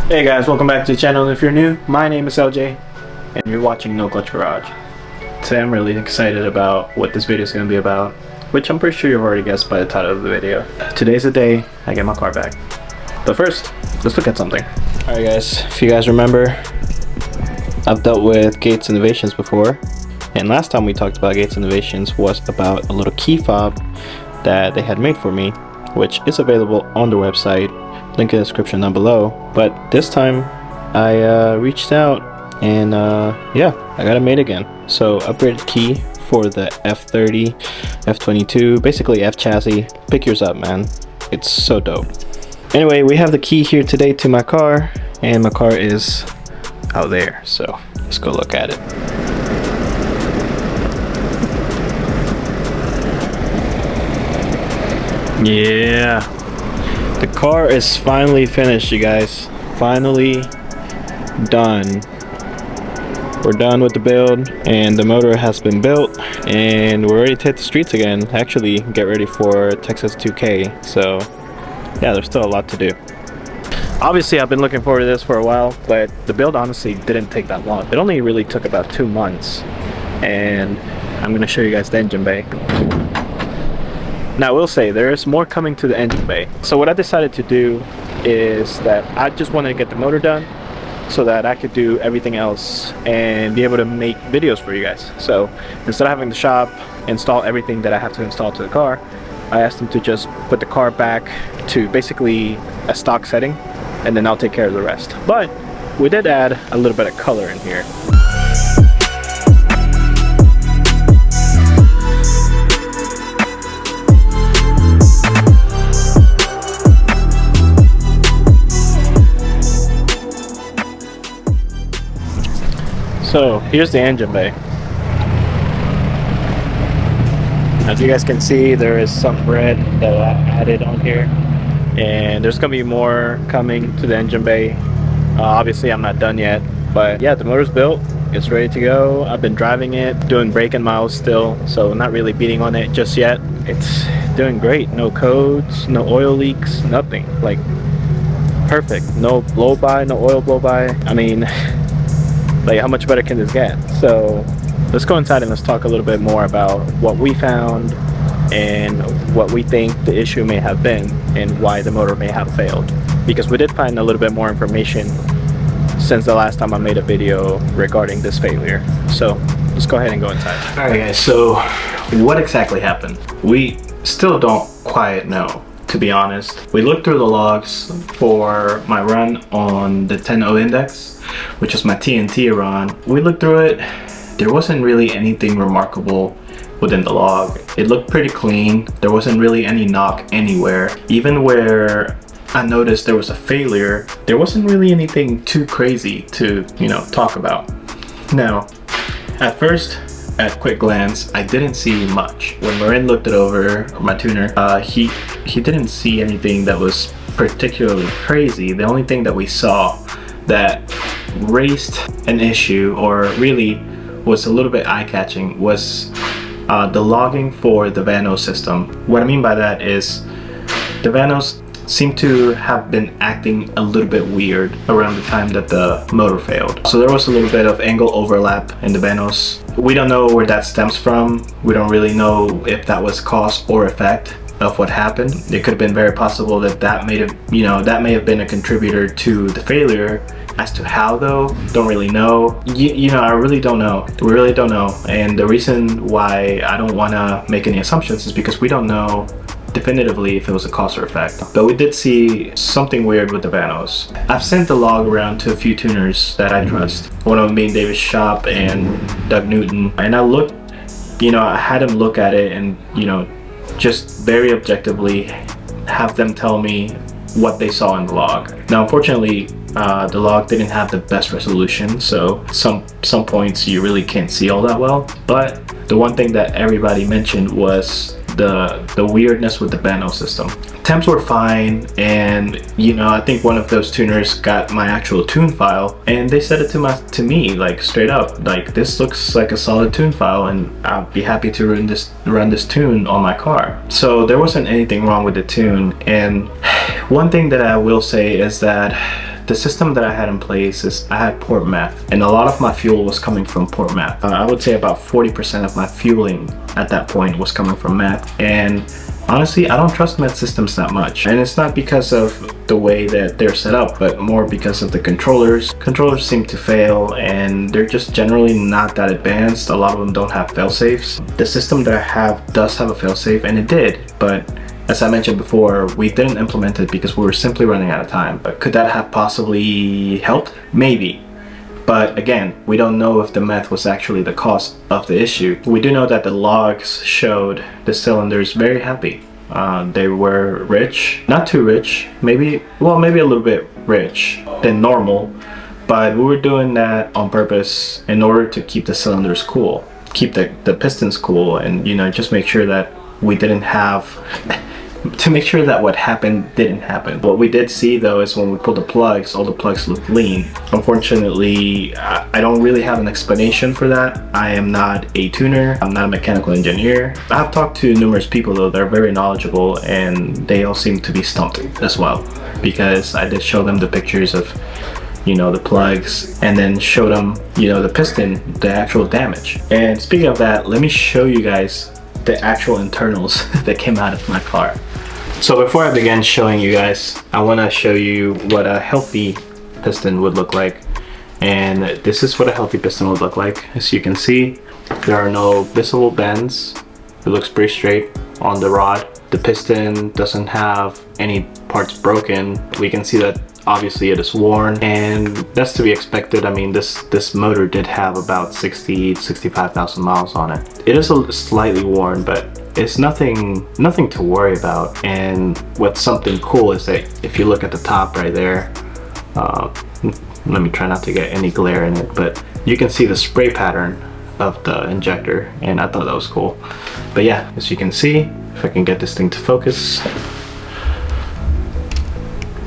Hey guys, welcome back to the channel. If you're new, my name is LJ and you're watching NoClutch Garage. Today I'm really excited about what this video is going to be about, which I'm pretty sure you've already guessed by the title of the video. Today's the day I get my car back. But first, let's look at something. Alright guys, if you guys remember, I've dealt with Gates Innovations before, and last time we talked about Gates Innovations was about a little key fob that they had made for me, which is available on their website, link in the description down below. But this time I reached out and yeah, I got it made again. So upgraded key for the F30, F22, basically F chassis. Pick yours up, man, it's so dope. Anyway, we have the key here today to my car, and my car is out there, so let's go look at it. Yeah, the car is finally finished, you guys. Finally done. We're done with the build, and the motor has been built, and we're ready to hit the streets again. Actually, get ready for Texas 2K. So yeah, there's still a lot to do. Obviously, I've been looking forward to this for a while, but the build honestly didn't take that long. It only really took about 2 months, and I'm gonna show you guys the engine bay. Now I will say there is more coming to the engine bay. So what I decided to do is that I just wanted to get the motor done so that I could do everything else and be able to make videos for you guys. So instead of having the shop install everything that I have to install to the car, I asked them to just put the car back to basically a stock setting, and then I'll take care of the rest. But we did add a little bit of color in here. So here's the engine bay. As you guys can see, there is some red that I added on here, and there's gonna be more coming to the engine bay. Obviously I'm not done yet, but yeah, the motor's built, it's ready to go. I've been driving it, doing braking miles still, so not really beating on it just yet. It's doing great. No codes, no oil leaks, nothing. Like perfect. No blow by, no oil blow by. I mean, like, how much better can this get? So let's go inside and let's talk a little bit more about what we found and what we think the issue may have been and why the motor may have failed, because we did find a little bit more information since the last time I made a video regarding this failure. So let's go ahead and go inside. All right guys, so what exactly happened? We still don't quite know, to be honest. We looked through the logs for my run on the 10.0 index, which is my TNT run. We looked through it. There wasn't really anything remarkable within the log. It looked pretty clean. There wasn't really any knock anywhere. Even where I noticed there was a failure, there wasn't really anything too crazy to, you know, talk about. Now, at first, at quick glance, I didn't see much. When Marin looked it over, my tuner, he didn't see anything that was particularly crazy. The only thing that we saw that raised an issue, or really was a little bit eye-catching, was the logging for the Vanos system. What I mean by that is the Vanos seem to have been acting a little bit weird around the time that the motor failed. So there was a little bit of angle overlap in the Vanos. We don't know where that stems from. We don't really know if that was cause or effect of what happened. It could have been very possible that that may have, you know, that may have been a contributor to the failure. As to how though, don't really know. You know, I really don't know. We really don't know. And the reason why I don't want to make any assumptions is because we don't know definitively if it was a cause or effect. But we did see something weird with the Vanos. I've sent the log around to a few tuners that I trust. One of them being David Shop and Doug Newton. And I looked, you know, I had them look at it and, you know, just very objectively have them tell me what they saw in the log. Now, unfortunately, the log didn't have the best resolution, so some points you really can't see all that well. But the one thing that everybody mentioned was the weirdness with the Vanos system. Temps were fine, and you know, I think one of those tuners got my actual tune file, and they said it to me like straight up, like, this looks like a solid tune file, and I'll be happy to run this tune on my car. So there wasn't anything wrong with the tune. And one thing that I will say is that The system that I had in place is I had port meth, and a lot of my fuel was coming from port meth. I would say about 40% of my fueling at that point was coming from meth, and honestly, I don't trust meth systems that much. And it's not because of the way that they're set up, but more because of the controllers. Controllers seem to fail, and they're just generally not that advanced. A lot of them don't have fail-safes. The system that I have does have a fail-safe, and it did, but as I mentioned before, we didn't implement it because we were simply running out of time. But could that have possibly helped? Maybe. But again, we don't know if the meth was actually the cause of the issue. We do know that the logs showed the cylinders very happy. They were rich, not too rich, maybe a little bit rich than normal, but we were doing that on purpose in order to keep the cylinders cool, keep the pistons cool, and just make sure that we didn't have to make sure that what happened didn't happen. What we did see though is when we pulled the plugs, all the plugs looked lean. Unfortunately, I don't really have an explanation for that. I am not a tuner, I'm not a mechanical engineer. I've talked to numerous people though, they're very knowledgeable, and they all seem to be stumped as well, because I did show them the pictures of the plugs, and then show them the piston, the actual damage. And speaking of that, let me show you guys the actual internals that came out of my car. So before I begin showing you guys, I want to show you what a healthy piston would look like. And this is what a healthy piston would look like. As you can see, there are no visible bends. It looks pretty straight on the rod. The piston doesn't have any parts broken. We can see that obviously it is worn, and that's to be expected. I mean, this motor did have about 65,000 miles on it. It is slightly worn, but it's nothing to worry about. And what's something cool is that if you look at the top right there, let me try not to get any glare in it, but you can see the spray pattern of the injector, and I thought that was cool. But yeah, as you can see, if I can get this thing to focus,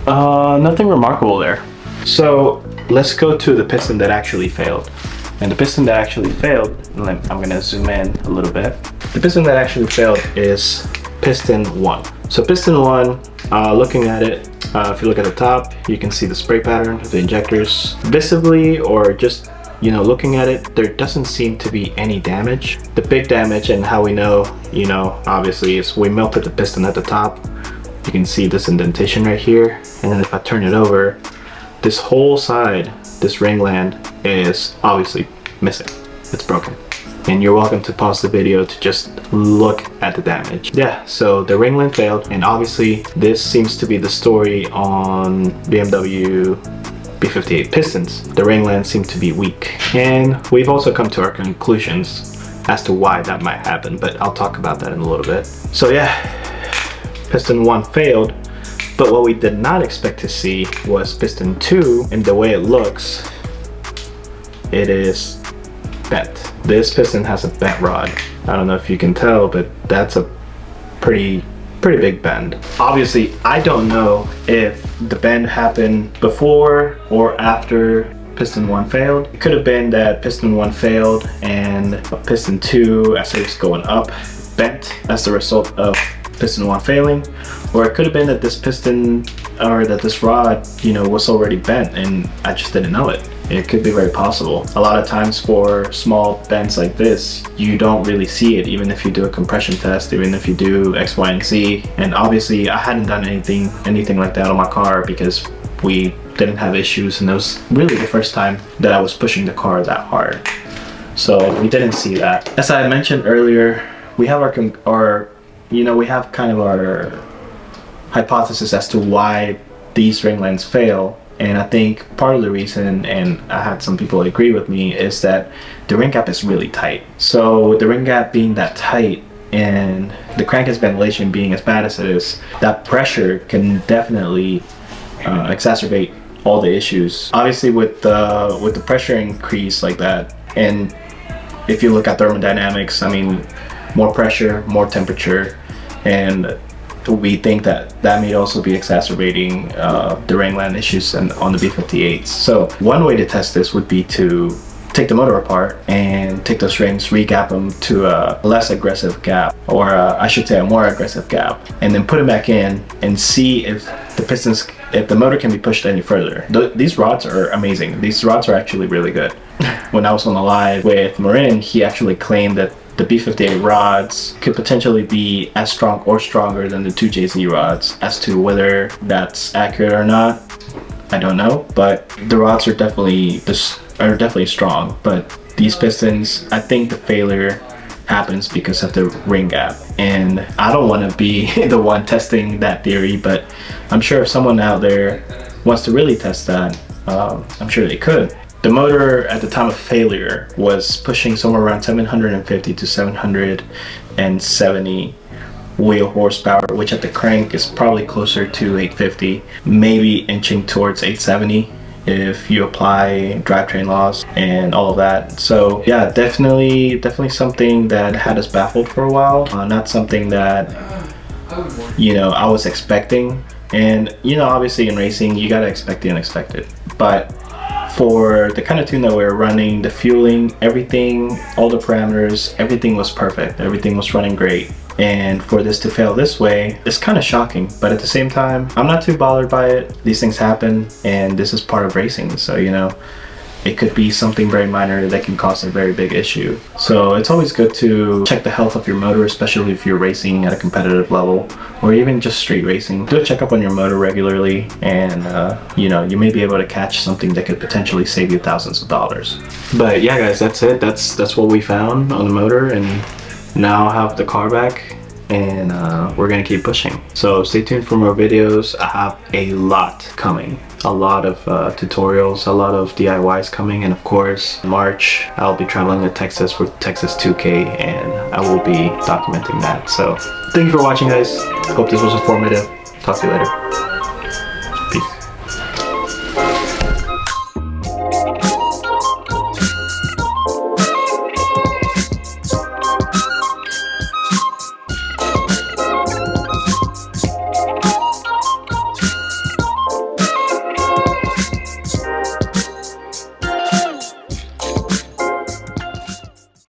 nothing remarkable there. So let's go to the piston that actually failed. And the piston that actually failed, I'm gonna zoom in a little bit. The piston that actually failed is piston 1. So piston 1, looking at it, if you look at the top, you can see the spray pattern of the injectors visibly, or just looking at it, there doesn't seem to be any damage. The big damage, and how we know, obviously, is we melted the piston at the top. You can see this indentation right here, and then if I turn it over, this whole side, this ringland, is obviously missing. It's broken. And you're welcome to pause the video to just look at the damage. Yeah, so the ringland failed, and obviously this seems to be the story on BMW B58 pistons. The ringland seemed to be weak, and we've also come to our conclusions as to why that might happen, but I'll talk about that in a little bit. So yeah, piston 1 failed, but what we did not expect to see was piston 2, and the way it looks, it is bent. This piston has a bent rod. I don't know if you can tell, but that's a pretty big bend. Obviously, I don't know if the bend happened before or after piston 1 failed. It could have been that piston 1 failed and piston 2, as it was going up, bent as the result of piston 1 failing, or it could have been that this piston, or that this rod, was already bent and I just didn't know it. It could be very possible. A lot of times for small bends like this, you don't really see it, even if you do a compression test, even if you do X, Y, and Z. And obviously I hadn't done anything like that on my car because we didn't have issues, and it was really the first time that I was pushing the car that hard. So we didn't see that. As I mentioned earlier, we have we have kind of our hypothesis as to why these ringlands fail. And I think part of the reason, and I had some people agree with me, is that the ring gap is really tight. So with the ring gap being that tight and the crankcase ventilation being as bad as it is, that pressure can definitely exacerbate all the issues. Obviously with the pressure increase like that, and if you look at thermodynamics, I mean, more pressure, more temperature, and we think that may also be exacerbating the ringland issues on the B58s. So one way to test this would be to take the motor apart and take those rings, re-gap them to a less aggressive gap, or I should say a more aggressive gap, and then put it back in and see if the pistons, if the motor can be pushed any further. These rods are amazing. These rods are actually really good. When I was on the live with Marin, he actually claimed that the B58 rods could potentially be as strong or stronger than the 2JZ rods. As to whether that's accurate or not, I don't know, but the rods are definitely strong. But these pistons, I think the failure happens because of the ring gap, and I don't want to be the one testing that theory, but I'm sure if someone out there wants to really test that, I'm sure they could. The motor at the time of failure was pushing somewhere around 750 to 770 wheel horsepower, which at the crank is probably closer to 850, maybe inching towards 870 if you apply drivetrain laws and all of that. So yeah, definitely something that had us baffled for a while. Not something that, you know, I was expecting. And you know, obviously in racing you gotta expect the unexpected, but for the kind of tune that we were running, the fueling, everything, all the parameters, everything was perfect, everything was running great. And for this to fail this way, it's kind of shocking, but at the same time, I'm not too bothered by it. These things happen, and this is part of racing, so you know, it could be something very minor that can cause a very big issue. So it's always good to check the health of your motor, especially if you're racing at a competitive level, or even just street racing. Do a checkup on your motor regularly, and you know, you may be able to catch something that could potentially save you thousands of dollars. But yeah guys, that's it. That's what we found on the motor, and now I have the car back, and we're gonna keep pushing. So stay tuned for more videos. I have a lot coming, a lot of tutorials, a lot of DIYs coming, and of course in March I'll be traveling to Texas for Texas 2K, and I will be documenting that. So thank you for watching guys. Hope this was informative. Talk to you later.